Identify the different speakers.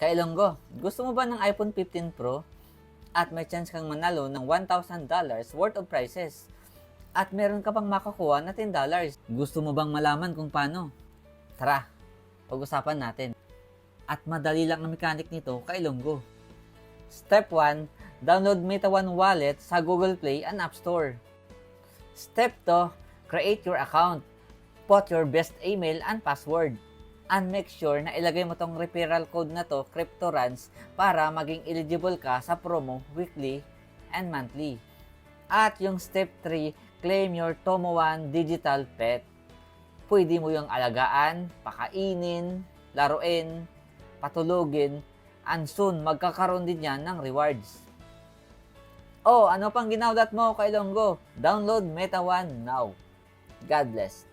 Speaker 1: Kailonggo, gusto mo ba ng iPhone 15 Pro? At may chance kang manalo ng $1,000 worth of prizes. At meron ka pang makakuha na $10. Gusto mo bang malaman kung paano? Tara, pag-usapan natin. At madali lang ang mechanic nito, Kailonggo. Step 1, download Meta One Wallet sa Google Play and App Store. Step 2, create your account. Put your best email and password. And make sure na ilagay mo tong referral code na to, CryptoRuns, para maging eligible ka sa promo weekly and monthly. At yung step 3, claim your Tomo One digital pet. Pwede mo yung alagaan, pakainin, laruin, patulogin, and soon magkakaroon din yan ng rewards. Oh, ano pang ginawdat mo, Kailonggo? Download Meta One now. God bless.